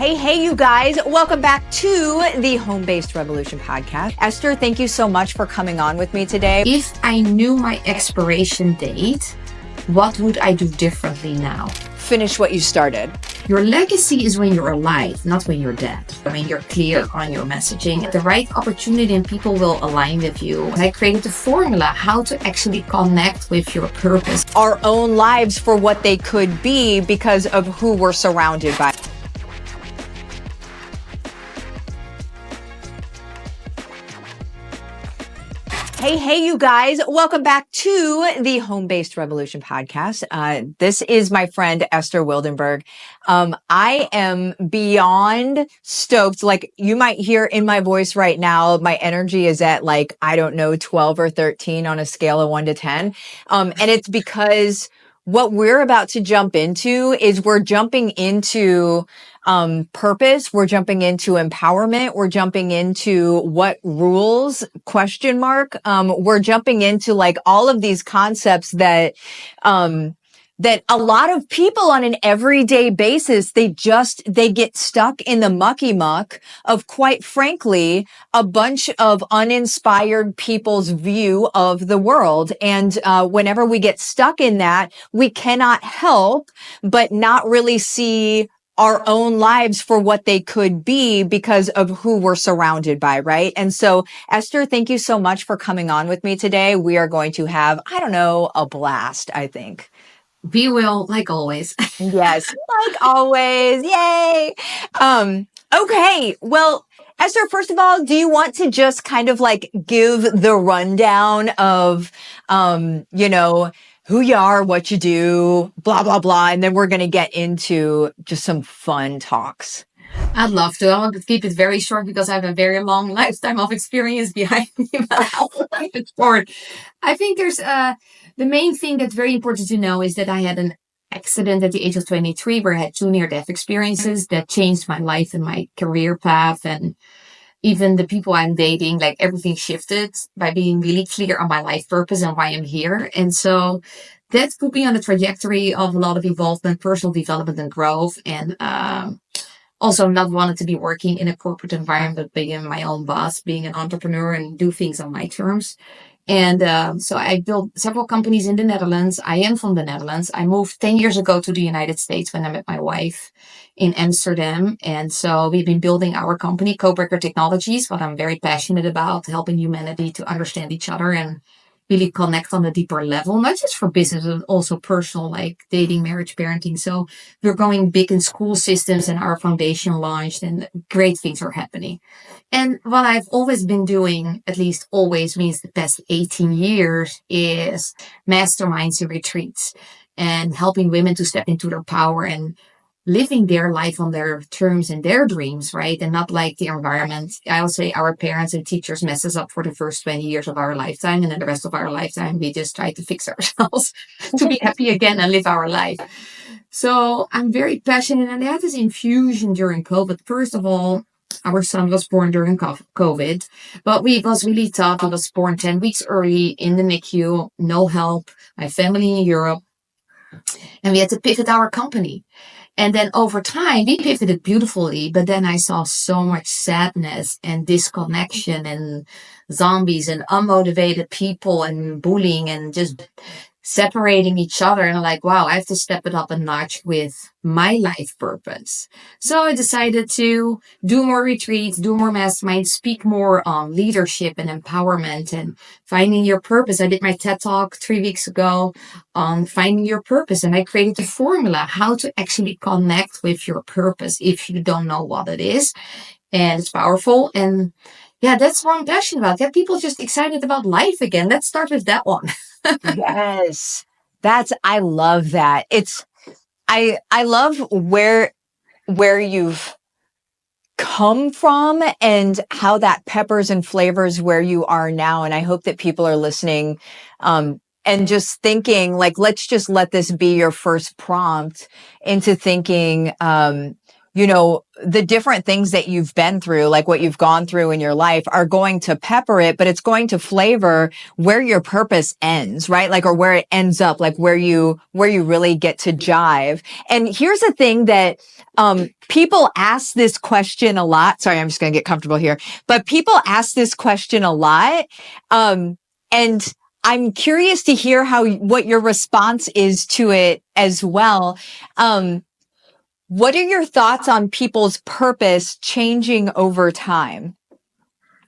Hey, you guys. Welcome back to the Home-Based Revolution podcast. Esther, thank you so much for coming on with me today. If I knew my expiration date, what would I do differently now? Finish what you started. Your legacy is when you're alive, not when you're dead. When you're clear on your messaging, the right opportunity and people will align with you. And I created a formula how to actually connect with your purpose. Our own lives for what they could be because of who we're surrounded by. Hey, you guys. Welcome back to the Home-Based Revolution podcast. This is my friend, Esther Wildenberg. I am beyond stoked. Like you might hear in my voice right now, my energy is at 12 or 13 on a scale of 1 to 10. And it's because what we're about to jump into is we're jumping into purpose. We're jumping into empowerment. We're jumping into what rules ? We're jumping into all of these concepts that a lot of people on an everyday basis, they get stuck in the mucky muck of, quite frankly, a bunch of uninspired people's view of the world. And whenever we get stuck in that, we cannot help but not really see our own lives for what they could be because of who we're surrounded by, right? And so, Esther, thank you so much for coming on with me today. We are going to have, a blast, I think. We will, like always. Yes, like always. Yay. Okay. Well, Esther, first of all, do you want to just kind of give the rundown of, who you are, what you do, blah, blah, blah. And then we're going to get into just some fun talks. I'd love to. I want to keep it very short because I have a very long lifetime of experience behind me, but I'll keep it short. I think there's the main thing that's very important to know is that I had an accident at the age of 23 where I had 2 near-death experiences that changed my life and my career path, and even the people I'm dating, everything shifted by being really clear on my life purpose and why I'm here. And so that put me on a trajectory of a lot of involvement, personal development and growth, and also not wanting to be working in a corporate environment, being my own boss, being an entrepreneur and do things on my terms. And so I built several companies in the Netherlands. I am from the Netherlands. I moved 10 years ago to the United States when I met my wife in Amsterdam. And so we've been building our company, Codebreaker Technologies, what I'm very passionate about, helping humanity to understand each other and really connect on a deeper level, not just for business, but also personal, like dating, marriage, parenting. So we're going big in school systems and our foundation launched and great things are happening. And what I've always been doing, at least always means the past 18 years, is masterminds and retreats and helping women to step into their power and living their life on their terms and their dreams, right? And not like the environment. I would say our parents and teachers mess us up for the first 20 years of our lifetime. And then the rest of our lifetime, we just try to fix ourselves to be happy again and live our life. So I'm very passionate. And I had this infusion during COVID. First of all, our son was born during COVID, but it was really tough. He was born 10 weeks early in the NICU, no help, my family in Europe. And we had to pivot our company. And then over time, we pivoted beautifully, but then I saw so much sadness and disconnection and zombies and unmotivated people and bullying and just separating each other. And I'm like, wow, I have to step it up a notch with my life purpose. So I decided to do more retreats, do more masterminds, speak more on leadership and empowerment and finding your purpose. I did my TED Talk 3 weeks ago on finding your purpose. And I created a formula how to actually connect with your purpose if you don't know what it is. And it's powerful. And yeah, that's what I'm passionate about. Get people just excited about life again. Let's start with that one. Yes. I love that. I love where you've come from and how that peppers and flavors where you are now. And I hope that people are listening, and just thinking let's just let this be your first prompt into thinking, the different things that you've been through, like what you've gone through in your life, are going to pepper it, but it's going to flavor where your purpose ends, right? Like, or where it ends up, like where you really get to jive. And here's the thing that, people ask this question a lot. Sorry, I'm just going to get comfortable here, but people ask this question a lot. And I'm curious to hear what your response is to it as well. What are your thoughts on people's purpose changing over time?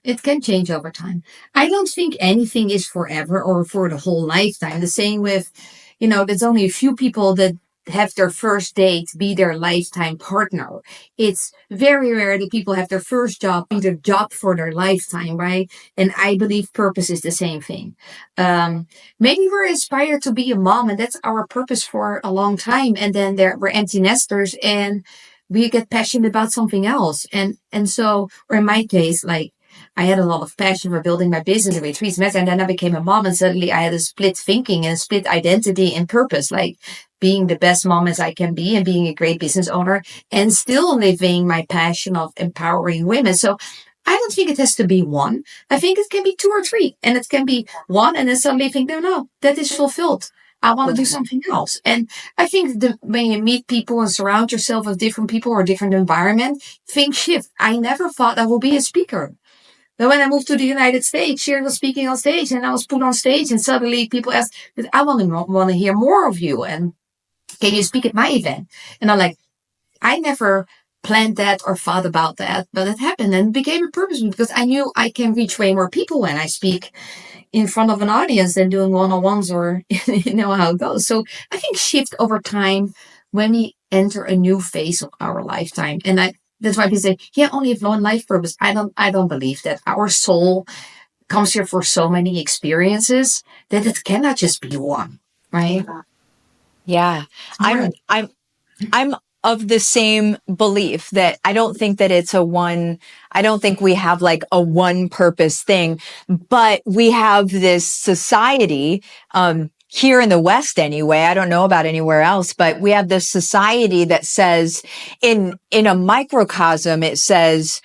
It can change over time. I don't think anything is forever or for the whole lifetime. The same with, there's only a few people that have their first date be their lifetime partner. It's very rare that people have their first job be their job for their lifetime, right? And I believe purpose is the same thing. Maybe we're inspired to be a mom, and that's our purpose for a long time. And then we're empty nesters, and we get passionate about something else. And so, or in my case, like, I had a lot of passion for building my business in retreats, and then I became a mom, and suddenly I had a split thinking and a split identity and purpose, like being the best mom as I can be and being a great business owner and still living my passion of empowering women. So I don't think it has to be one. I think it can be two or three, and it can be one, and then suddenly think, no, that is fulfilled. I want to do something else. And I think when you meet people and surround yourself with different people or different environment, things shift. I never thought I would be a speaker. But when I moved to the United States, Sharon was speaking on stage, and I was put on stage, and suddenly people asked, I want to hear more of you, and can you speak at my event? And I'm like, I never planned that or thought about that, but it happened and became a purpose because I knew I can reach way more people when I speak in front of an audience than doing one-on-ones, or how it goes. So I think shift over time when we enter a new phase of our lifetime. And that's why people say, yeah, only have one life purpose. I don't believe that. Our soul comes here for so many experiences that it cannot just be one, right? Yeah. I'm of the same belief that I don't think that I don't think we have like a one purpose thing, but we have this society, here in the West anyway. I don't know about anywhere else, but we have this society that says in a microcosm, it says,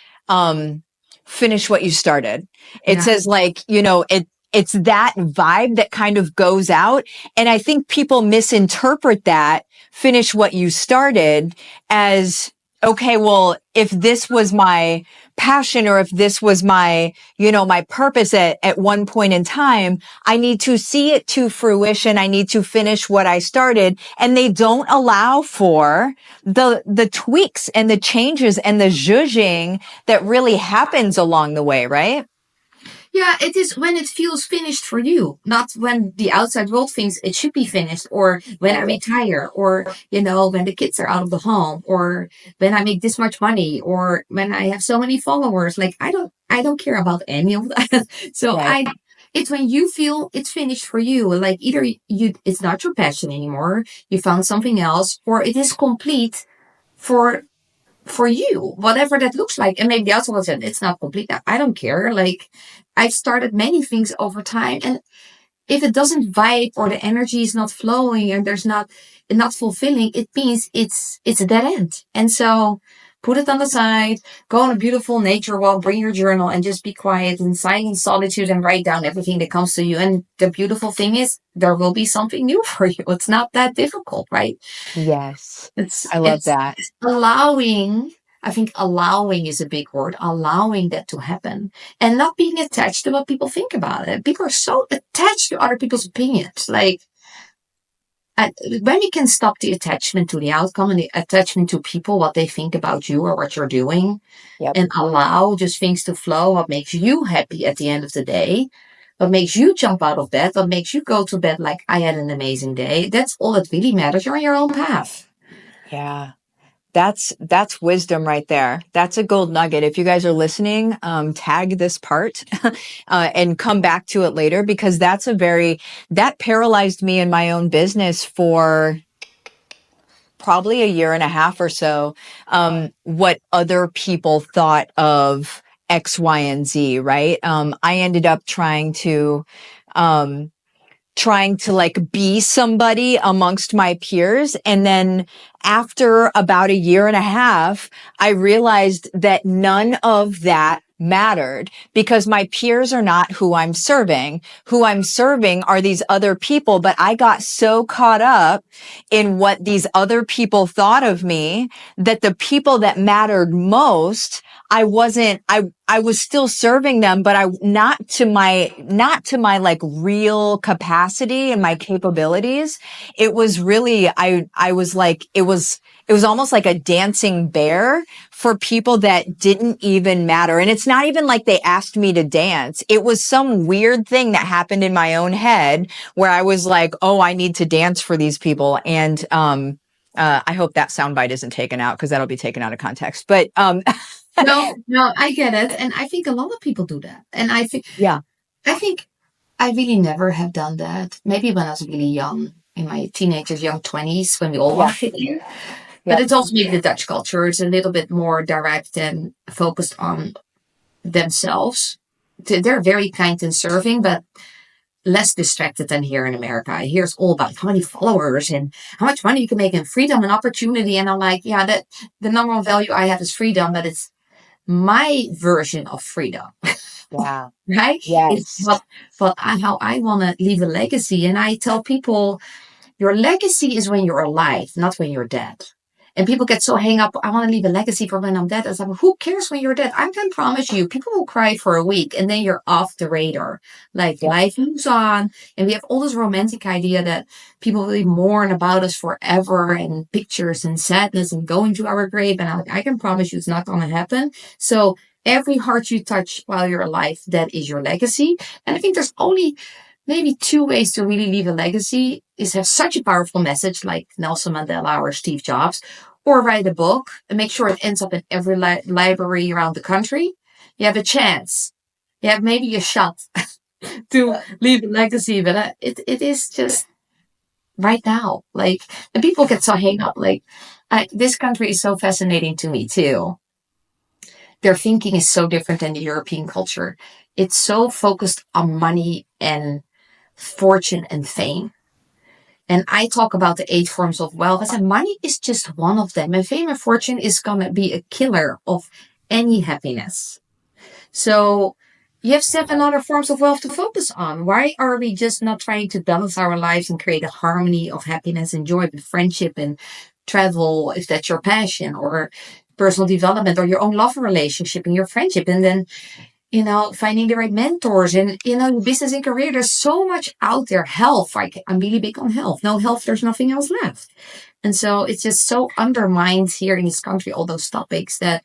finish what you started. It says like, it's that vibe that kind of goes out. And I think people misinterpret that finish what you started as, okay, well, if this was my passion or if this was my, my purpose at one point in time, I need to see it to fruition. I need to finish what I started. And they don't allow for the tweaks and the changes and the zhuzhing that really happens along the way, right? Yeah, it is when it feels finished for you, not when the outside world thinks it should be finished, or when I retire, or, when the kids are out of the home, or when I make this much money, or when I have so many followers. Like, I don't care about any of that. So Right. it's when you feel it's finished for you, like either it's not your passion anymore, you found something else, or it is complete for you, whatever that looks like. And maybe the outside said it's not complete. I don't care. Like, I've started many things over time, and if it doesn't vibe or the energy is not flowing and there's not fulfilling, it means it's a dead end. And so put it on the side, go on a beautiful nature walk, bring your journal, and just be quiet in silent solitude and write down everything that comes to you. And the beautiful thing is there will be something new for you. It's not that difficult, right? Yes. It's I love that. allowing. I think allowing is a big word. Allowing that to happen and not being attached to what people think about it. People are so attached to other people's opinions. Like, when we can stop the attachment to the outcome and the attachment to people, what they think about you or what you're doing, Yep. and allow just things to flow, what makes you happy at the end of the day, what makes you jump out of bed, what makes you go to bed like, I had an amazing day. That's all that really matters. You're on your own path. Yeah. That's wisdom right there. That's a gold nugget. If you guys are listening, tag this part, and come back to it later, because that paralyzed me in my own business for probably a year and a half or so. What other people thought of X, Y, and Z, right? I ended up trying to, trying to like be somebody amongst my peers. And then after about a year and a half, I realized that none of that mattered because my peers are not who I'm serving. Who I'm serving are these other people, but I got so caught up in what these other people thought of me that the people that mattered most, I was still serving them, but not to my like real capacity and my capabilities. It was really, I was like, it was almost like a dancing bear for people that didn't even matter. And it's not even like they asked me to dance. It was some weird thing that happened in my own head where I was like, oh, I need to dance for these people. And, I hope that soundbite isn't taken out because that'll be taken out of context. But, No, I get it. And I think a lot of people do that. And yeah, I think I really never have done that. Maybe when I was really young, in my teenagers, young 20s, when we all want to fit in. But yeah, it's also maybe the Dutch culture is a little bit more direct and focused on themselves. They're very kind and serving, but less distracted than here in America. Here it's all about how many followers and how much money you can make and freedom and opportunity. And I'm like, yeah, that the number one value I have is freedom, but it's my version of freedom. yeah, Right? It's yes, how I want to leave a legacy. And I tell people, your legacy is when you're alive, not when you're dead. And people get so hang up, I want to leave a legacy for when I'm dead. I was like, who cares when you're dead? I can promise you, people will cry for a week and then you're off the radar. Like yeah, life moves on. And we have all this romantic idea that people really mourn about us forever and pictures and sadness and going to our grave. And I can promise you it's not going to happen. So every heart you touch while you're alive, that is your legacy. And I think there's only maybe two ways to really leave a legacy is have such a powerful message like Nelson Mandela or Steve Jobs, or write a book and make sure it ends up in every library around the country. You have a chance. You have maybe a shot to leave a legacy, but it is just right now. Like, and people get so hang up. Like, this country is so fascinating to me too. Their thinking is so different than the European culture. It's so focused on money and fortune and fame. And I talk about the 8 forms of wealth. I said money is just one of them. And fame and fortune is going to be a killer of any happiness. So you have 7 other forms of wealth to focus on. Why are we just not trying to balance our lives and create a harmony of happiness and joy with friendship and travel, if that's your passion, or personal development, or your own love relationship and your friendship? And then finding the right mentors and, business and career. There's so much out there. Health. Like, I'm really big on health. No health, there's nothing else left. And so it's just so undermined here in this country, all those topics that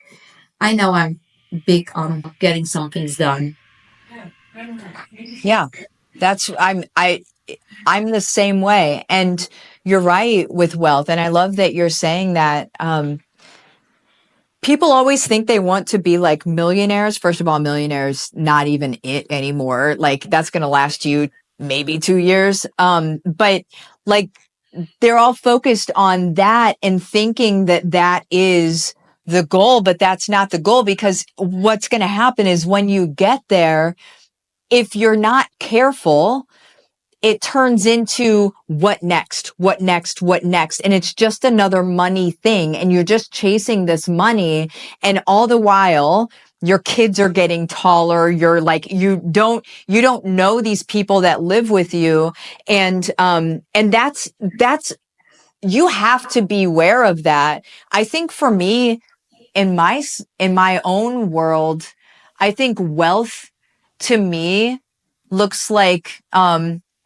I know I'm big on getting some things done. yeah. I'm the same way. And you're right with wealth. And I love that you're saying that, people always think they want to be like millionaires. First of all, millionaires, not even it anymore. Like that's going to last you maybe 2 years. But like they're all focused on that and thinking that that is the goal, but that's not the goal, because what's going to happen is when you get there, if you're not careful, it turns into what next, what next, what next. And it's just another money thing. And you're just chasing this money. And all the while, your kids are getting taller. You're like, you don't know these people that live with you. And that's, you have to be aware of that. I think for me, in my own world, I think wealth to me looks like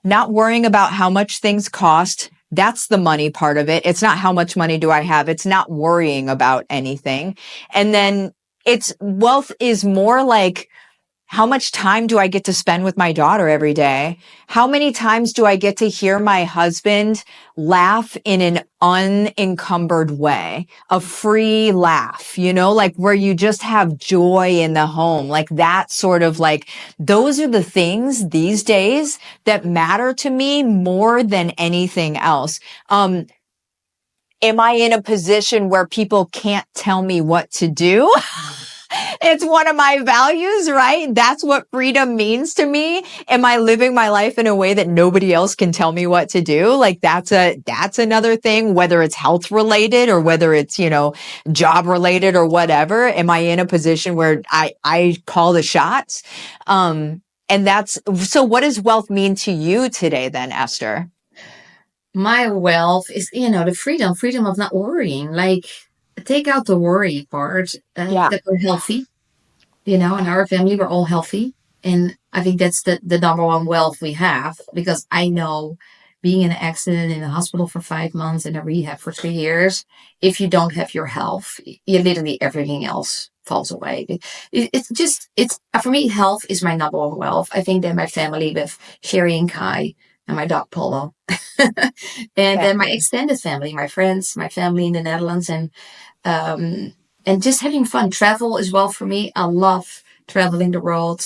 not worrying about how much things cost. That's the money part of it. It's not how much money do I have. It's not worrying about anything. And then it's wealth is more like, how much time do I get to spend with my daughter every day? How many times do I get to hear my husband laugh in an unencumbered way? A free laugh, like where you just have joy in the home, like that sort of like, those are the things these days that matter to me more than anything else. Am I in a position where people can't tell me what to do? it's one of my values, right? That's what freedom means to me. Am I living my life in a way that nobody else can tell me what to do? Like that's another thing, whether it's health related or whether it's, job related or whatever. Am I in a position where I call the shots? And so what does wealth mean to you today then, Esther? My wealth is, the freedom of not worrying. Like, take out the worry part, Yeah. that we're healthy. In our family, we're all healthy. And I think that's the number one wealth we have, because I know being in an accident in the hospital for 5 months and a rehab for 3 years, if you don't have your health, literally everything else falls away. For me, health is my number one wealth. I think that my family with Sherry and Kai and my dog Polo, and Yeah. then my extended family, my friends, my family in the Netherlands, um, and just having fun. Travel as well for me. I love traveling the world,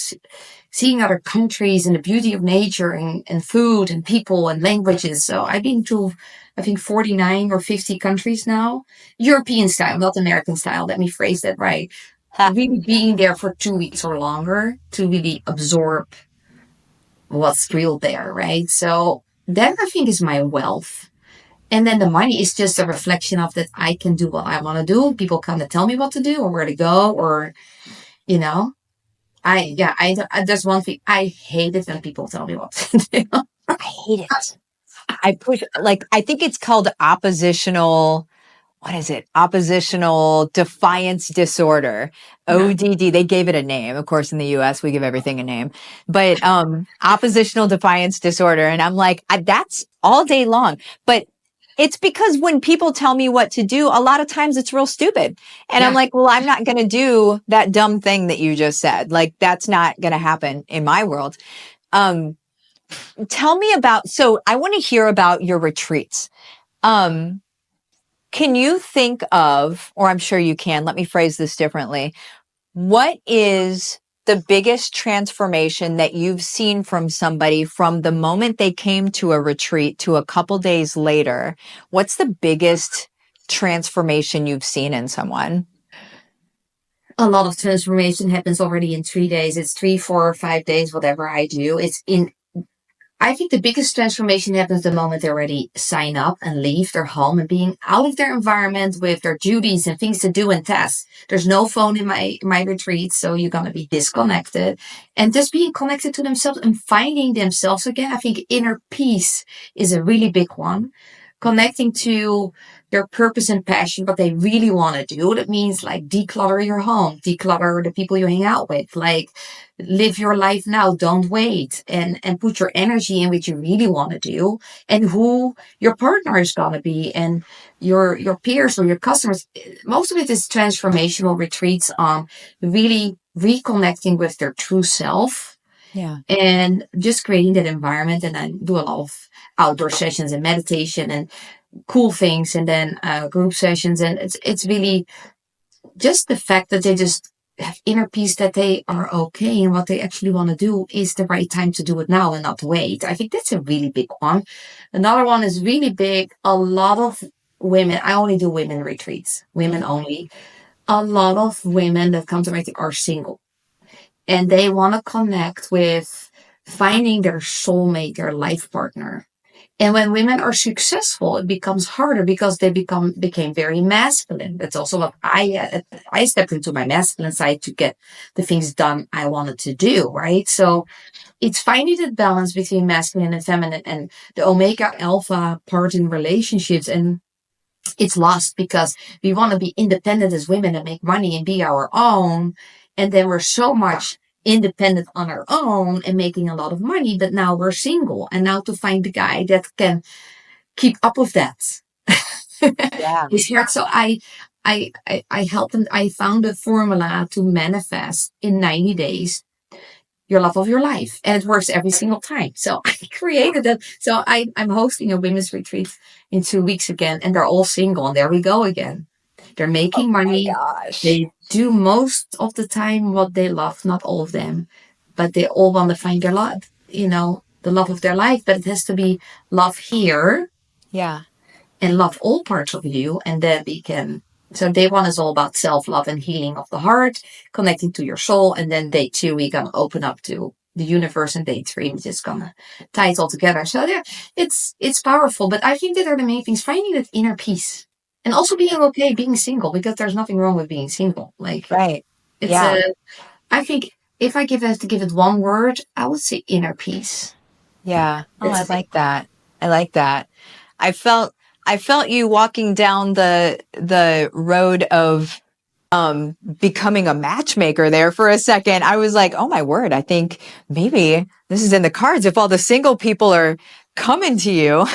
seeing other countries and the beauty of nature and food and people and languages. So I've been to, I think, 49 or 50 countries now. European style, not American style. Let me phrase that right. Really being there for 2 weeks or longer to really absorb what's real there, right? So that I think is my wealth. And then the money is just a reflection of that I can do what I want to do. People come to tell me what to do or where to go, or, you know, there's one thing I hate it when people tell me what to do. I hate it. I think it's called oppositional. What is it? Oppositional defiance disorder. Yeah. ODD. They gave it a name. Of course, in the US, we give everything a name, but, oppositional defiance disorder. And I'm like, that's all day long. But it's because when people tell me what to do, a lot of times it's real stupid. And I'm Yeah. like, well, I'm not going to do that dumb thing that you just said. Like, that's not going to happen in my world. Um, Tell me so I want to hear about your retreats. Um, can you think of, or I'm sure you can, let me phrase this differently. What is the biggest transformation that you've seen from somebody from the moment they came to a retreat to a couple days later? What's the biggest transformation you've seen in someone? A lot of transformation happens already in 3 days. It's 3, 4, or 5 days, whatever I do. I think the biggest transformation happens the moment they already sign up and leave their home and being out of their environment with their duties and things to do and tasks. There's no phone in my retreat, so you're gonna be disconnected and just being connected to themselves and finding themselves again. I think inner peace is a really big one. Connecting to their purpose and passion, what they really want to do. That means like declutter your home, declutter the people you hang out with, like live your life now, don't wait, and put your energy in what you really want to do and who your partner is going to be and your peers or your customers. Most of it is transformational retreats on really reconnecting with their true self Yeah. and just creating that environment. And I do a lot of outdoor sessions and meditation and cool things, and then group sessions. And it's really just the fact that they just have inner peace, that they are okay and what they actually want to do is the right time to do it now and not wait. I think that's a really big one. Another one is really big. A lot of women, I only do women retreats, women only. A lot of women that come to my retreat are single and they want to connect with finding their soulmate, their life partner. And when women are successful, it becomes harder because they became very masculine. That's also what I stepped into my masculine side to get the things done I wanted to do, right? So it's finding that balance between masculine and feminine and the omega alpha part in relationships. And it's lost because we want to be independent as women and make money and be our own. And then we're so much independent on our own and making a lot of money, but now we're single. And now to find the guy that can keep up with that Yeah. is hard. So I helped them. I found a formula to manifest in 90 days your love of your life. And it works every single time. So I created it. So I'm hosting a women's retreat in 2 weeks again, and they're all single. And there we go again. They're Oh making my money. gosh. They do most of the time what they love, not all of them, but they all want to find their love, the love of their life. But it has to be love here Yeah. and love all parts of you. And then we can So day one is all about self-love and healing of the heart, connecting to your soul. And then day two, we're going to open up to the universe, and day three, we're just going to tie it all together. So there, it's powerful, but I think that are the main things, finding that inner peace and also being okay, being single, because there's nothing wrong with being single. Like Right. it's Yeah. I think if I have to give it one word, I would say inner peace. Yeah. Oh, It's I a big like that. I like that. I felt I felt you walking down the road of becoming a matchmaker there for a second. I was like, oh my word, I think maybe this is in the cards if all the single people are coming to you.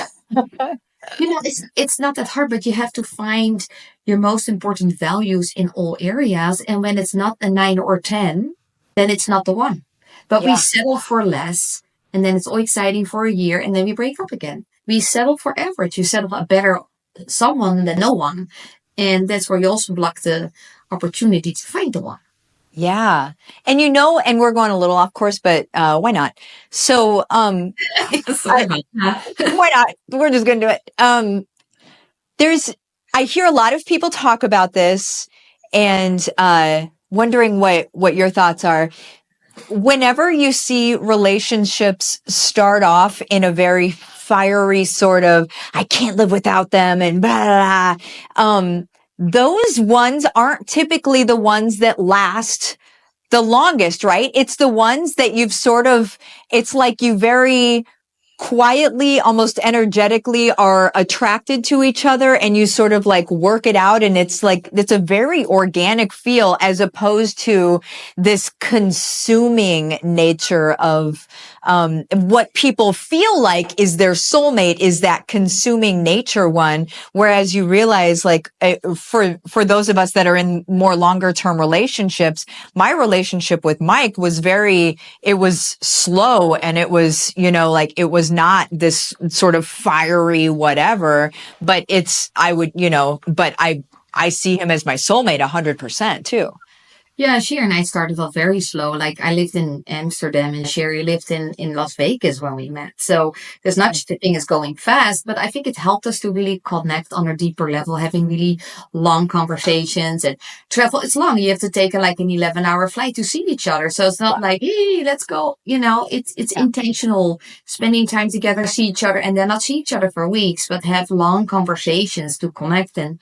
it's not that hard, but you have to find your most important values in all areas. And when it's not a 9 or 10, then it's not the one. But we Yeah. settle for less, and then it's all exciting for a year, and then we break up again. We settle for average. You settle a better someone than no one. And that's where you also block the opportunity to find the one. Yeah. And and we're going a little off course, but why not? So Sorry about that. why not? We're just gonna do it. There's I hear a lot of people talk about this and wondering what your thoughts are. Whenever you see relationships start off in a very fiery sort of, I can't live without them and blah, blah, blah, those ones aren't typically the ones that last the longest, right? It's the ones that it's like you very quietly, almost energetically are attracted to each other and you sort of like work it out. And it's a very organic feel as opposed to this consuming nature of, what people feel like is their soulmate is that consuming nature one. Whereas you realize like, for those of us that are in more longer term relationships, my relationship with Mike was it was slow and it was, like it was not this sort of fiery whatever, but I see him as my soulmate 100% too. Yeah, Sherry and I started off very slow. Like I lived in Amsterdam and Sherry lived in Las Vegas when we met. So there's not such a thing as going fast, but I think it helped us to really connect on a deeper level, having really long conversations and travel. It's long. You have to take like an 11-hour flight to see each other. So it's not like, hey, let's go. It's Yeah. intentional spending time together, see each other, and then not see each other for weeks, but have long conversations to connect. And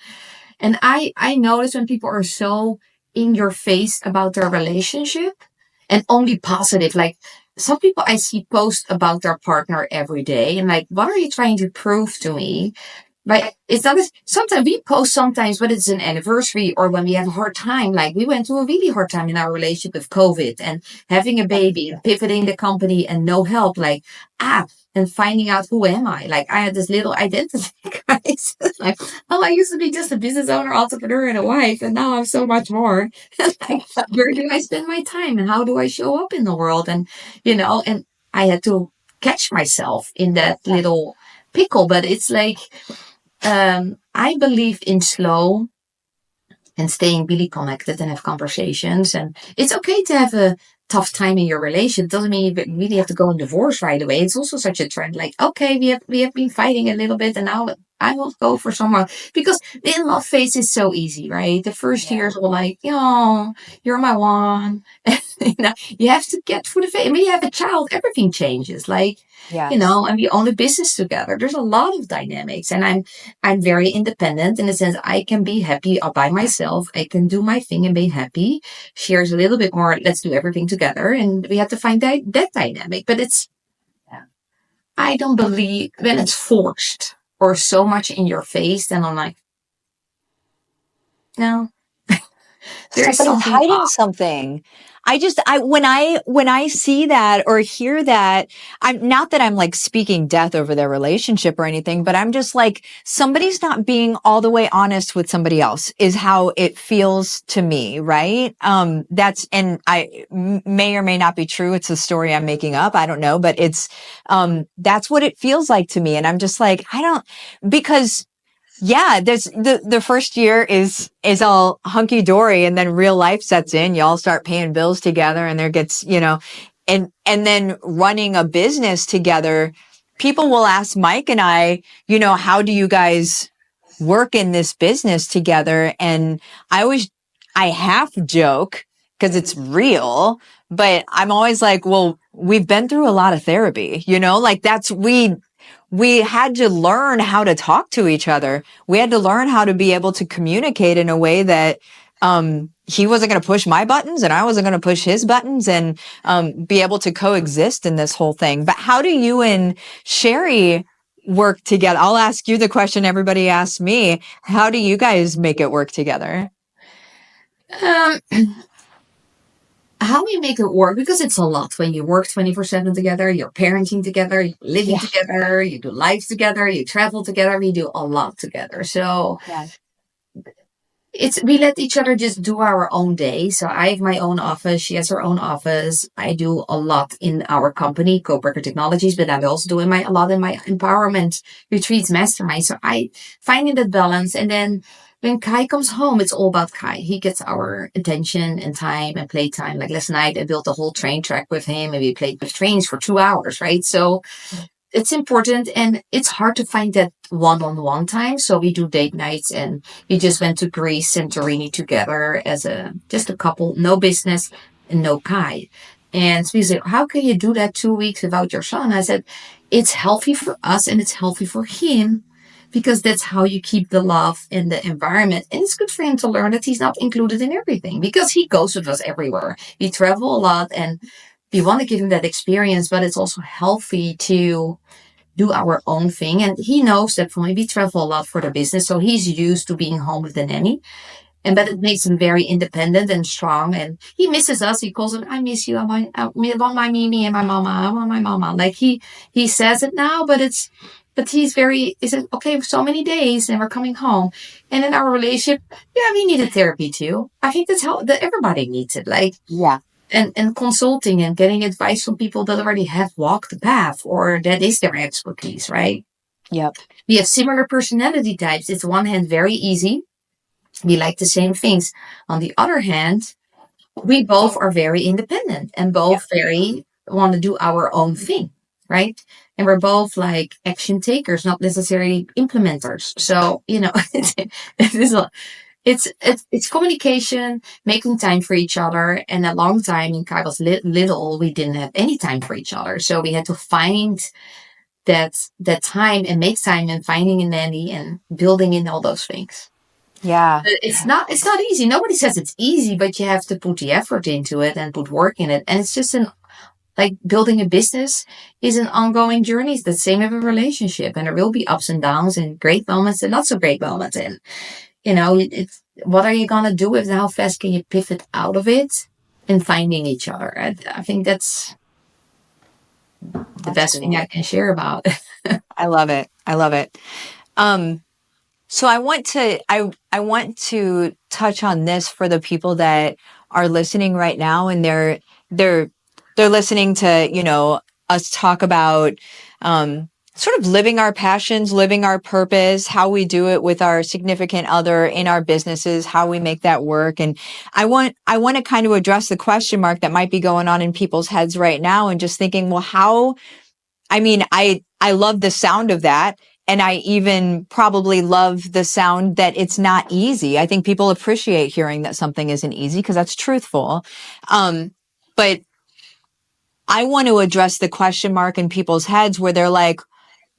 I notice when people are so in your face about their relationship and only positive, like some people I see post about their partner every day and like, what are you trying to prove to me? But it's not, sometimes we post sometimes when it's an anniversary or when we have a hard time. Like we went through a really hard time in our relationship with COVID and having a baby and pivoting the company and no help. Like, and finding out who am I? Like I had this little identity crisis. Like, oh, I used to be just a business owner, entrepreneur, and a wife, and now I'm so much more. Like, where do I spend my time and how do I show up in the world? And I had to catch myself in that little pickle, but it's like I believe in slow and staying really connected and have conversations. And it's okay to have a tough time in your relationship. It doesn't mean you really have to go in divorce right away. It's also such a trend. Like, okay, we have been fighting a little bit and now I will go for someone because the in-love phase is so easy, right? The first Yeah. years are like, you're my one. You have to get through the phase. When you have a child, everything changes. Like, Yes. and we own a business together. There's a lot of dynamics and I'm very independent in the sense I can be happy all by myself. I can do my thing and be happy. Shares a little bit more. Let's do everything together. And we have to find that dynamic. But Yeah. I don't believe when it's forced or so much in your face, then I'm like, no, there's Somebody's something hiding off. something. When I see that or hear that, I'm not that I'm like speaking death over their relationship or anything, but I'm just like, somebody's not being all the way honest with somebody else is how it feels to me, right? And may or may not be true. It's a story I'm making up. I don't know, but that's what it feels like to me. And I'm just like, because yeah, there's the first year is all hunky dory and then real life sets in. Y'all start paying bills together and there gets, and then running a business together. People will ask Mike and I, how do you guys work in this business together. And I half joke because it's real, but I'm always like, well, we've been through a lot of therapy, like we had to learn how to talk to each other. We had to learn how to be able to communicate in a way that he wasn't going to push my buttons and I wasn't going to push his buttons, and be able to coexist in this whole thing. But how do you and Sherry work together? I'll ask you the question everybody asks me. How do you guys make it work together? Um, how we make it work, because it's a lot when you work 24/7 together, you're parenting together, you're living Yeah. together, you do life together, you travel together, we do a lot together. So Yes. we let each other just do our own day. So I have my own office, she has her own office. I do a lot in our company, Codebreaker Technologies, but I'm also doing a lot in my empowerment retreats, mastermind. So I finding that balance. And then when Kai comes home, it's all about Kai. He gets our attention and time and playtime. Like last night, I built a whole train track with him and we played with trains for 2 hours, right? So it's important, and it's hard to find that one-on-one time. So we do date nights, and we just went to Greece, Santorini together as just a couple, no business and no Kai. And so we said, how can you do that 2 weeks without your son? I said, it's healthy for us and it's healthy for him, because that's how you keep the love in the environment. And it's good for him to learn that he's not included in everything, because he goes with us everywhere. We travel a lot and we want to give him that experience, but it's also healthy to do our own thing. And he knows that for me, we travel a lot for the business. So he's used to being home with the nanny. And but it makes him very independent and strong. And he misses us. He calls it, I miss you. I want my Mimi and my mama. I want my mama. Like he says it now, but he said, okay, so many days and we're coming home. And in our relationship, yeah, we needed therapy too. I think that everybody needs it. Like, Yeah. and consulting and getting advice from people that already have walked the path or that is their expertise, right? Yep. We have similar personality types. It's on one hand very easy. We like the same things. On the other hand, we both are very independent and both very want to do our own thing, right? And we're both like action takers, not necessarily implementers. So, it is it's communication, making time for each other. And a long time in Kai was little, we didn't have any time for each other. So we had to find that time and make time and finding a nanny and building in all those things. Yeah. But it's not easy. Nobody says it's easy, but you have to put the effort into it and put work in it. And it's just like building a business is an ongoing journey. It's the same with a relationship, and there will be ups and downs and great moments and not so great moments. And it's what are you gonna do with it? How fast can you pivot out of it and finding each other? I think that's the best thing I can share about. I love it. I love it. So I want to touch on this for the people that are listening right now, and they're listening to, us talk about, sort of living our passions, living our purpose, how we do it with our significant other in our businesses, how we make that work. And I want to kind of address the question mark that might be going on in people's heads right now, and just thinking, well, I love the sound of that. And I even probably love the sound that it's not easy. I think people appreciate hearing that something isn't easy because that's truthful. But I want to address the question mark in people's heads where they're like,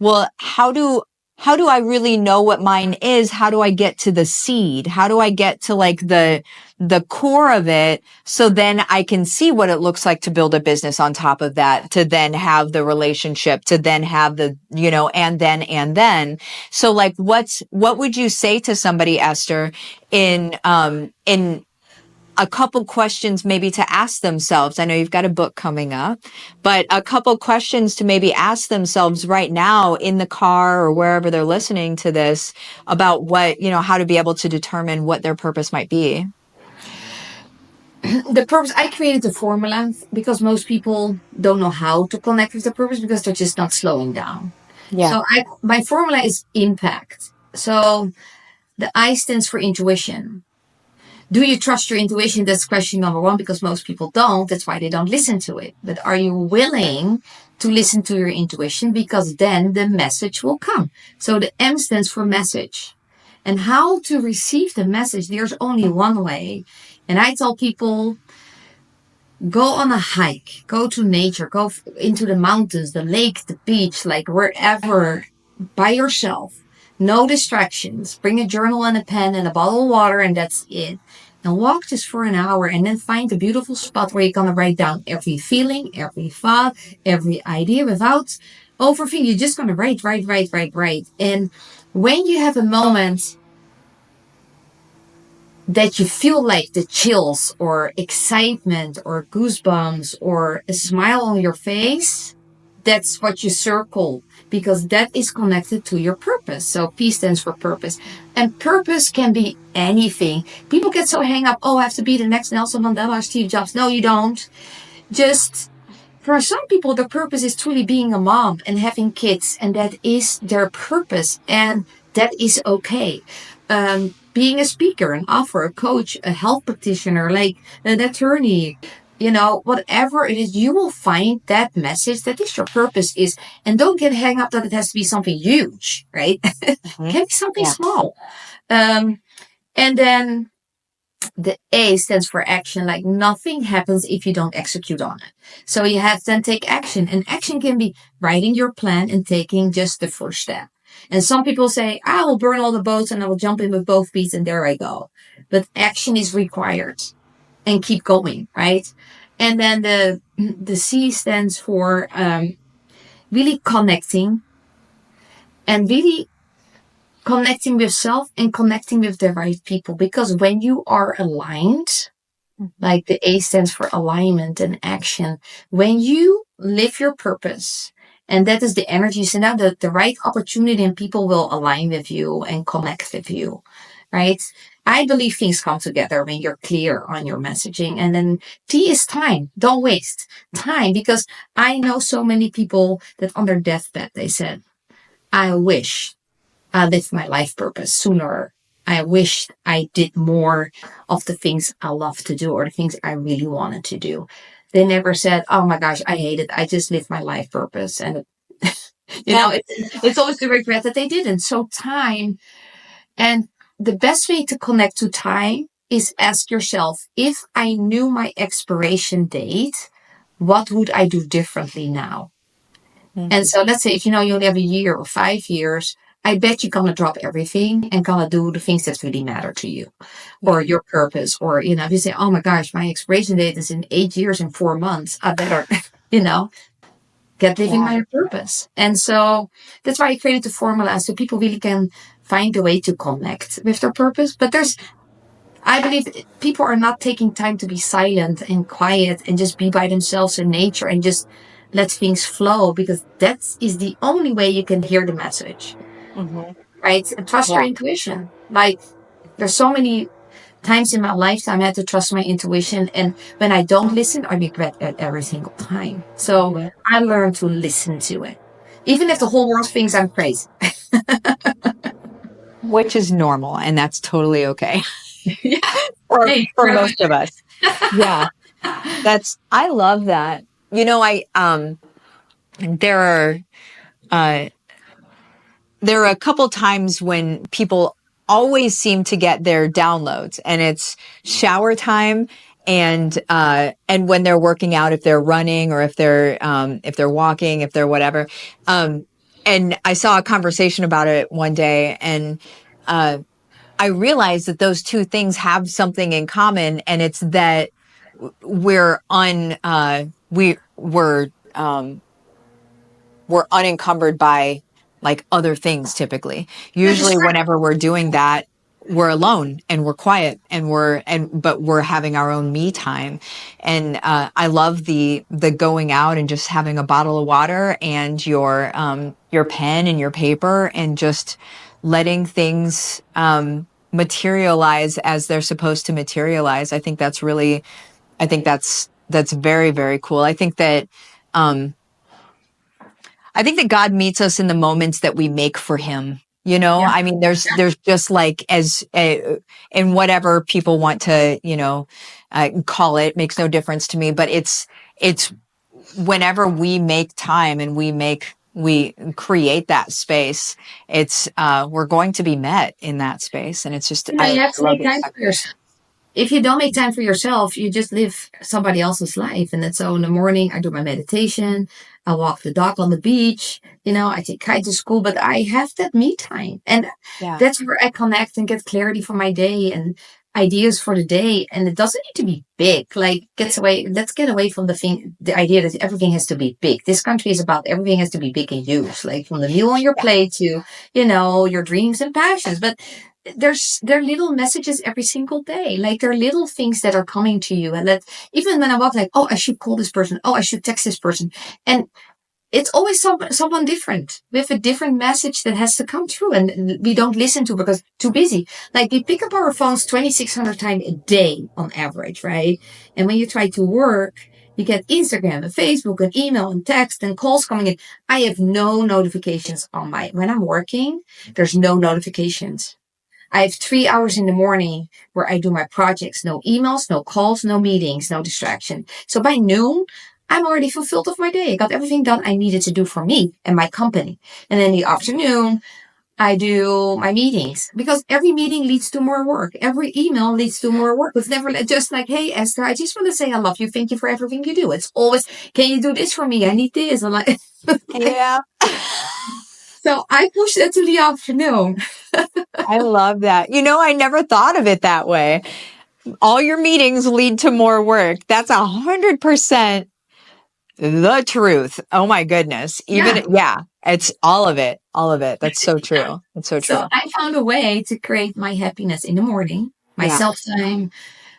well, how do I really know what mine is? How do I get to the seed? How do I get to like the core of it? So then I can see what it looks like to build a business on top of that, to then have the relationship, to then have the, and then. So like, what would you say to somebody, Esther, in a couple questions maybe to ask themselves? I know you've got a book coming up, but a couple questions to maybe ask themselves right now in the car or wherever they're listening to this about what, how to be able to determine what their purpose might be. The purpose, I created a formula because most people don't know how to connect with the purpose because they're just not slowing down. Yeah. So my formula is impact. So the I stands for intuition. Do you trust your intuition? That's question number one, because most people don't. That's why they don't listen to it. But are you willing to listen to your intuition? Because then the message will come. So the M stands for message. And how to receive the message, there's only one way. And I tell people, go on a hike, go to nature, go into the mountains, the lake, the beach, like wherever, by yourself. No distractions. Bring a journal and a pen and a bottle of water, and that's it. And walk just for an hour, and then find a beautiful spot where you're going to write down every feeling, every thought, every idea without overthinking. You're just going to write. And when you have a moment that you feel like the chills or excitement or goosebumps or a smile on your face, that's what you circle, because that is connected to your purpose. So P stands for purpose. And purpose can be anything. People get so hang up, oh, I have to be the next Nelson Mandela or Steve Jobs. No, you don't. Just for some people, the purpose is truly being a mom and having kids, and that is their purpose, and that is okay. Being a speaker, an author, a coach, a health practitioner, like an attorney, whatever it is, you will find that message that is your purpose is. And don't get hung up that it has to be something huge, right? It can be something small. And then the A stands for action. Like nothing happens if you don't execute on it. So you have to then take action. And action can be writing your plan and taking just the first step. And some people say, I will burn all the boats and I will jump in with both feet and there I go. But action is required and keep going, right? And then the C stands for really connecting and really connecting with self and connecting with the right people. Because when you are aligned, like the A stands for alignment and action, when you live your purpose, and that is the energy, so now the right opportunity and people will align with you and connect with you, right? I believe things come together when you're clear on your messaging. And then T is time. Don't waste time, because I know so many people that on their deathbed, they said, I wish I lived my life purpose sooner. I wish I did more of the things I love to do or the things I really wanted to do. They never said, oh my gosh, I hate it. I just lived my life purpose. And, it's always the regret that they didn't. So time, and the best way to connect to time is ask yourself, if I knew my expiration date, what would I do differently now? And so let's say if you only have a year or 5 years, I bet you're going to drop everything and going to do the things that really matter to you or your purpose. Or, if you say, oh my gosh, my expiration date is in 8 years and 4 months, I better, get living my purpose. And so that's why I created the formula, so people really can find a way to connect with their purpose. But I believe people are not taking time to be silent and quiet and just be by themselves in nature and just let things flow, because that is the only way you can hear the message. Right? And trust your intuition. Like, there's so many times in my lifetime I had to trust my intuition, and when I don't listen, I regret it every single time. So I learned to listen to it, even if the whole world thinks I'm crazy. Which is normal, and that's totally okay. for most of us. Yeah. I love that. There are a couple times when people always seem to get their downloads, and it's shower time and when they're working out, if they're running or if they're walking, if they're whatever. And I saw a conversation about it one day, and I realized that those two things have something in common, and it's that we're unencumbered by like other things typically. Usually whenever we're doing that, we're alone and we're quiet and but we're having our own me time. And I love the going out and just having a bottle of water and your pen and your paper and just letting things materialize as they're supposed to materialize. I think that's very, very cool. I think that God meets us in the moments that we make for him. I mean, there's just like in whatever people want to, call it, makes no difference to me, but it's whenever we make time and we make we create that space, it's we're going to be met in that space, and it's just You know, I you have to love make it. time for yourself. If you don't make time for yourself, you just live somebody else's life. And then so in the morning, I do my meditation. I walk the dog on the beach. You know, I take Kai to school, but I have that me time. And Yeah, that's where I connect and get clarity for my day and ideas for the day. And it doesn't need to be big. Like let's get away from the idea that everything has to be big. This country is about everything has to be big and huge, like from the meal on your yeah, plate to, you know, your dreams and passions. But there are little messages every single day. Like there are little things that are coming to you. And that even when I walk like, oh, I should call this person. Oh, I should text this person. And it's always someone different with a different message that has to come through and we don't listen to because too busy. Like we pick up our phones 2,600 times a day on average, right? And when you try to work, you get Instagram and Facebook and email and text and calls coming in. I have no notifications on when I'm working, there's no notifications. I have 3 hours in the morning where I do my projects. No emails, no calls, no meetings, no distraction. So by noon, I'm already fulfilled of my day. I got everything done I needed to do for me and my company. And in the afternoon, I do my meetings because every meeting leads to more work. Every email leads to more work. It's never just like, hey, Esther, I just want to say I love you. Thank you for everything you do. It's always, can you do this for me? I need this. I'm like, yeah. so I push that to the afternoon. I love that. You know, I never thought of it that way. All your meetings lead to more work. That's 100% the truth. Oh my goodness. Yeah. Yeah, it's all of it. All of it. That's so true. That's so So true. I found a way to create my happiness in the morning, my Yeah. self time,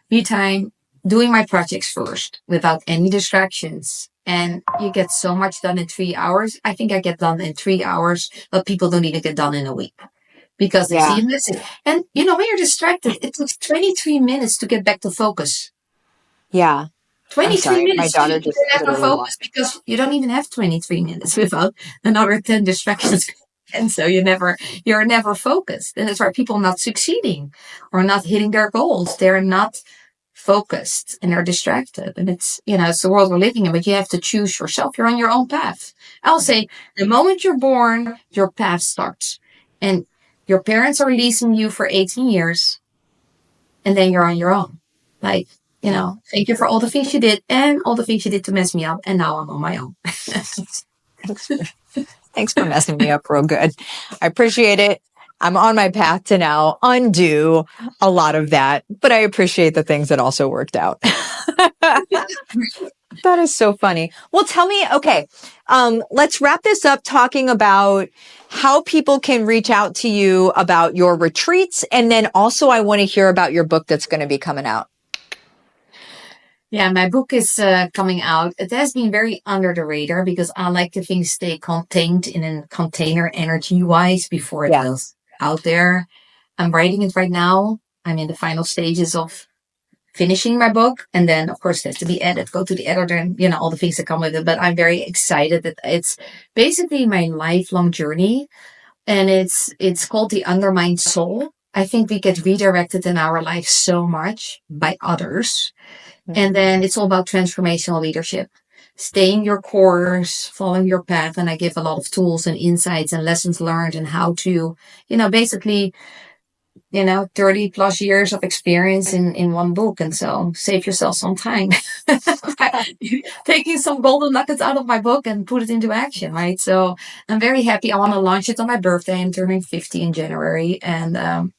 me time, doing my projects first without any distractions. And you get so much done in 3 hours. I think I get done in 3 hours, but people don't even get done in a week because they Yeah. see a message. And you know, when you're distracted, it takes 23 minutes to get back to focus. Yeah. I'm 23 sorry. My minutes to daughter get just back to literally focus walked. because you don't even have 23 minutes without another 10 distractions. And so you're never focused. And that's why people not succeeding or not hitting their goals. They're not focused and they're distracted. And it's, you know, it's the world we're living in, but you have to choose yourself. You're on your own path. I'll say the moment you're born, your path starts. And your parents are releasing you for 18 years and then you're on your own. Like, you Yeah. know, thank you for all the things you did and all the things you did to mess me up. And now I'm on my own. Thanks for, thanks for messing me up real good. I appreciate it. I'm on my path to now undo a lot of that, but I appreciate the things that also worked out. That is so funny. Well, tell me, okay, let's wrap this up talking about how people can reach out to you about your retreats. And then also I want to hear about your book that's going to be coming out. Yeah, my book is coming out. It has been very under the radar because I like the things stay contained in a container energy wise before it Yeah. goes out there. I'm writing it right now. I'm in the final stages of finishing my book. And then, of course, it has to be edited, go to the editor and, you know, all the things that come with it. But I'm very excited that it's basically my lifelong journey. And it's called The Undermined Soul. I think we get redirected in our life so much by others. And then it's all about transformational leadership, staying your course, following your path. And I give a lot of tools and insights and lessons learned and how to, you know, basically, you know, 30 plus years of experience in one book. And so save yourself some time. Taking some golden nuggets out of my book and put it into action, right? So I'm very happy. I want to launch it on my birthday. I'm turning 50 in January. And,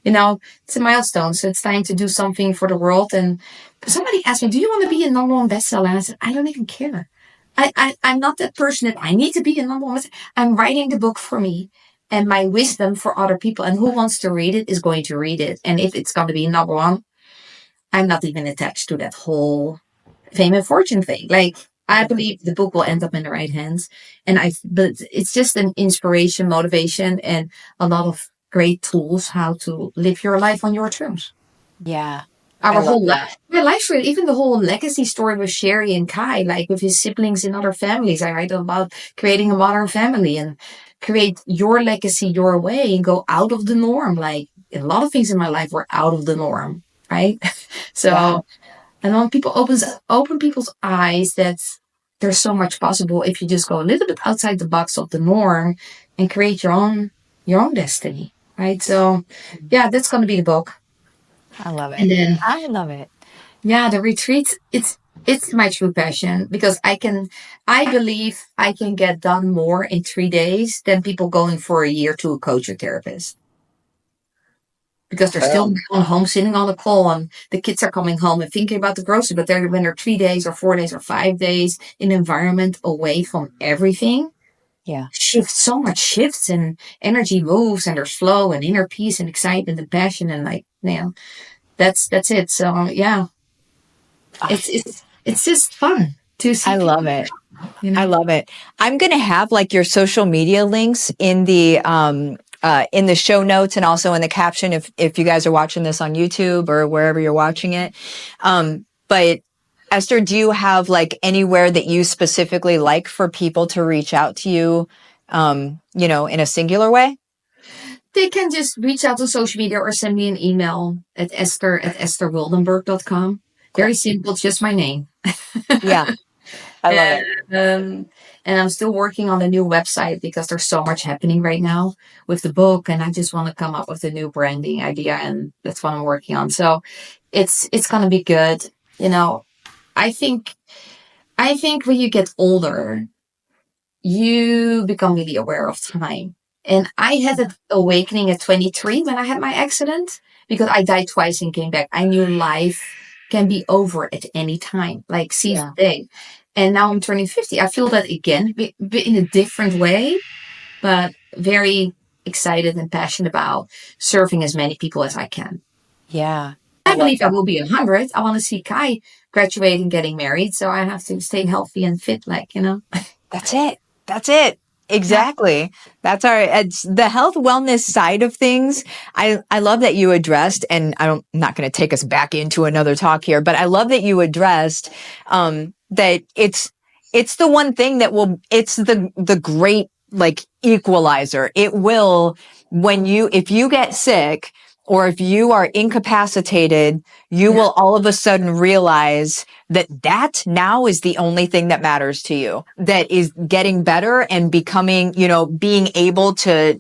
you know, it's a milestone. So it's time to do something for the world. And somebody asked me, do you want to be a number one bestseller? And I said, I don't even care. I'm not that person that I need to be a number one bestseller. I'm writing the book for me and my wisdom for other people. And who wants to read it is going to read it. And if it's going to be number one, I'm not even attached to that whole fame and fortune thing. Like, I believe the book will end up in the right hands. But it's just an inspiration, motivation, and a lot of great tools how to live your life on your terms. Yeah. I Our love whole that. life, my life, even the whole legacy story with Sherry and Kai, like with his siblings in other families. I write about creating a modern family and create your legacy your way and go out of the norm. Like a lot of things in my life were out of the norm, right? Yeah. So and when people open people's eyes, that's there's so much possible if you just go a little bit outside the box of the norm and create your own destiny, right? So yeah, that's going to be the book. I love it. And then I love it. yeah, the retreats, it's my true passion because I believe I can get done more in 3 days than people going for a year to a coach or therapist. Because they're still on home sitting on the call and the kids are coming home and thinking about the grocery, but when they're 3 days or 4 days or 5 days in an environment away from everything, Yeah. so much shifts and energy moves and there's flow and inner peace and excitement and passion and like, man, that's it. So yeah, it's just fun to see I love people, it. you I know. love it. I'm going to have like your social media links in the show notes and also in the caption if you guys are watching this on YouTube or wherever you're watching it. But Esther, do you have like anywhere that you specifically like for people to reach out to you, in a singular way? They can just reach out to social media or send me an email at esther@estherwildenberg.com. Very Cool. simple, it's just my name. Yeah. I love And, it. and I'm still working on the new website because there's so much happening right now with the book, and I just want to come up with a new branding idea, and that's what I'm working on. So it's gonna be good. You know, I think I think when you get older, you become really aware of time. And I had an awakening at 23 when I had my accident because I died twice and came back. I knew life can be over at any time, like seize Yeah. the day. And now I'm turning 50. I feel that again, but in a different way, but very excited and passionate about serving as many people as I can. Yeah. I I love believe I will be 100. I want to see Kai graduate and getting married. So I have to stay healthy and fit, That's it. That's it. Yeah. Exactly. It's the health wellness side of things. I love that you addressed, and I'm not going to take us back into another talk here, but I love that you addressed, that it's the one thing that it's the great like equalizer. It will, if you get sick or if you are incapacitated, you Yeah. will all of a sudden realize that now is the only thing that matters to you, that is getting better and becoming, being able to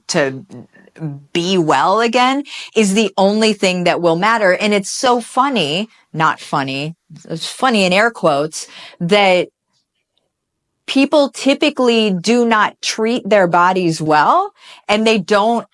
be well again is the only thing that will matter. And it's so funny, not funny, it's funny in air quotes, that people typically do not treat their bodies well, and they don't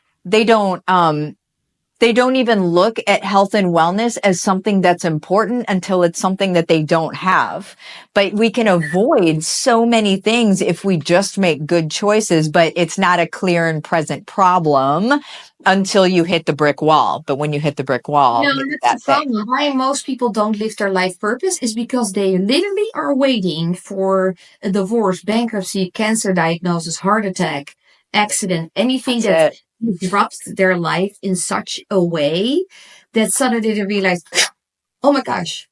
even look at health and wellness as something that's important until it's something that they don't have. But we can avoid so many things if we just make good choices, but it's not a clear and present problem until you hit the brick wall. But when you hit the brick wall, No, it's that's the that thing. problem. Why most people don't live their life purpose is because they literally are waiting for a divorce, bankruptcy, cancer diagnosis, heart attack, accident, anything That's that it. disrupts their life in such a way that suddenly they realize, oh my gosh,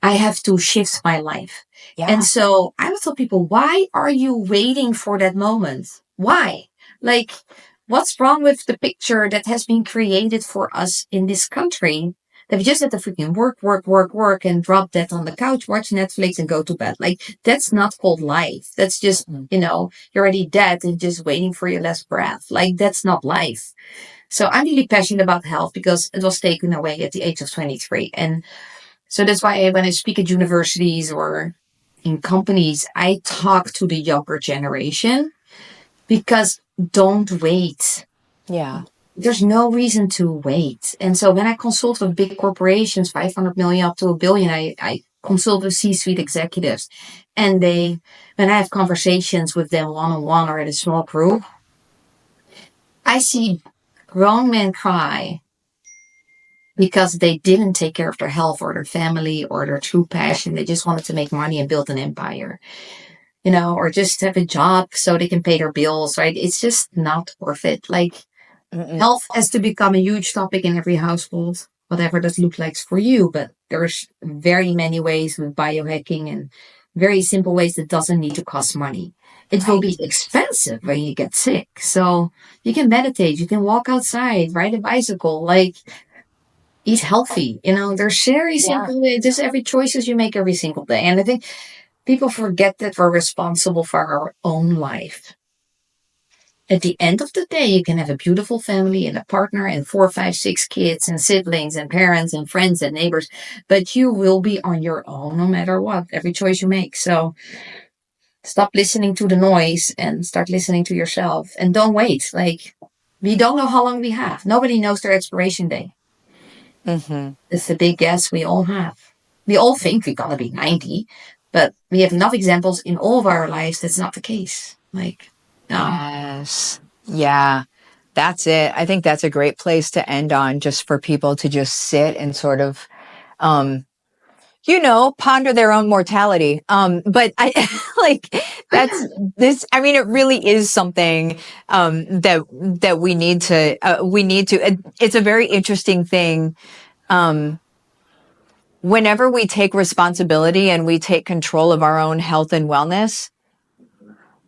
I have to shift my life. And Yeah. so I would tell people, why are you waiting for that moment? Why? Like, what's wrong with the picture that has been created for us in this country? That we just have to freaking work, work, work, work, and drop that on the couch, watch Netflix, and go to bed. Like, that's not called life. That's just, you're already dead and just waiting for your last breath. Like, that's not life. So I'm really passionate about health because it was taken away at the age of 23. And so that's why when I speak at universities or in companies, I talk to the younger generation because don't wait. Yeah. There's no reason to wait. And so when I consult with big corporations, 500 million up to a billion, I consult with C-suite executives. And when I have conversations with them one-on-one or at a small group, I see grown men cry because they didn't take care of their health or their family or their true passion. They just wanted to make money and build an empire, or just have a job so they can pay their bills, right? It's just not worth it. Like, Mm-mm. health has to become a huge topic in every household, whatever that looks like for you. But there's very many ways with biohacking and very simple ways that doesn't need to cost money. It will Right. be expensive when you get sick. So you can meditate, you can walk outside, ride a bicycle, like eat healthy. There's very Yeah. simple ways. Just every choices you make every single day. And I think People forget that we're responsible for our own life. At the end of the day, you can have a beautiful family and a partner and 4, 5, 6 kids and siblings and parents and friends and neighbors, but you will be on your own no matter what, every choice you make. So stop listening to the noise and start listening to yourself, and don't wait. Like, we don't know how long we have. Nobody knows their expiration date. Mm-hmm. It's the big guess we all have. We all think we're gonna be 90, but we have enough examples in all of our lives that's not the case. Like, no. Yes. Yeah. That's it. I think that's a great place to end on, just for people to just sit and sort of, ponder their own mortality. But I like that's this. I mean, it really is something that we need to. It's a very interesting thing. Whenever we take responsibility and we take control of our own health and wellness,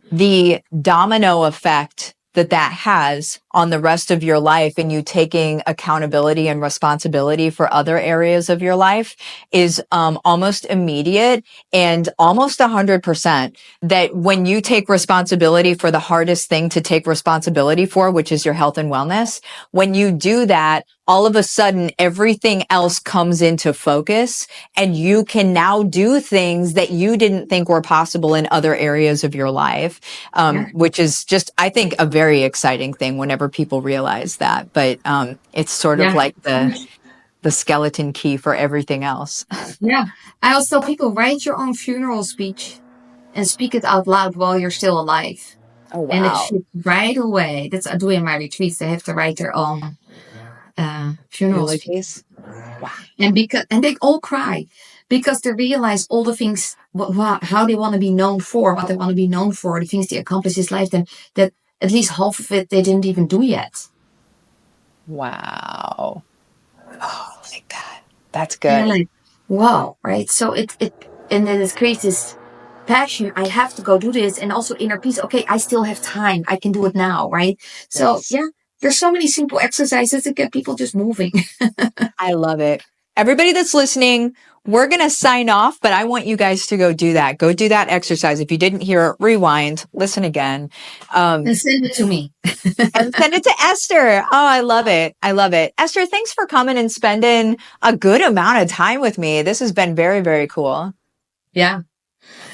the domino effect that has on the rest of your life, and you taking accountability and responsibility for other areas of your life, is almost immediate and almost 100%. That when you take responsibility for the hardest thing to take responsibility for, which is your health and wellness, when you do that, all of a sudden everything else comes into focus, and you can now do things that you didn't think were possible in other areas of your life, which is just, I think, a very exciting thing whenever people realize that. But it's sort of Yeah. like the skeleton key for everything else. Yeah. I also tell people, write your own funeral speech and speak it out loud while you're still alive. Oh, And it wow. should right away. That's I do in my retreats. They have to write their own funeral speech. Eulogies. And they all cry because they realize all the things, how they want to be known for, what they want to be known for, the things they accomplished this lifetime, that at least half of it they didn't even do yet. Wow. Oh, like that. That's And good. I'm like, wow, right? So and then it creates this passion. I have to go do this, and also inner peace. Okay, I still have time. I can do it now, right? So Yes. yeah, there's so many simple exercises that get people just moving. I love it. Everybody that's listening, we're going to sign off, but I want you guys to go do that. Go do that exercise. If you didn't hear it, rewind, listen again. And send it to me. And send it to Esther. Oh, I love it. I love it. Esther, thanks for coming and spending a good amount of time with me. This has been very, very cool. Yeah.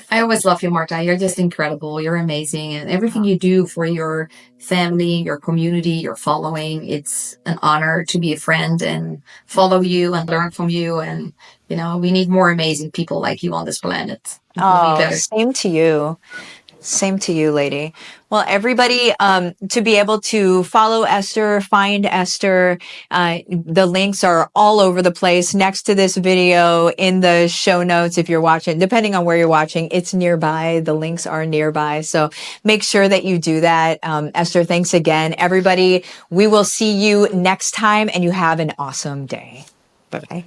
I always love you, Marta. You're just incredible. You're amazing. And everything you do for your family, your community, your following, it's an honor to be a friend and follow you and learn from you. And, we need more amazing people like you on this planet. Oh, same to you. Same to you, lady. Well, everybody, to be able to follow Esther, find Esther, the links are all over the place next to this video in the show notes. If you're watching, depending on where you're watching, it's nearby. The links are nearby. So make sure that you do that. Esther, thanks again. Everybody, we will see you next time, and you have an awesome day. Bye-bye.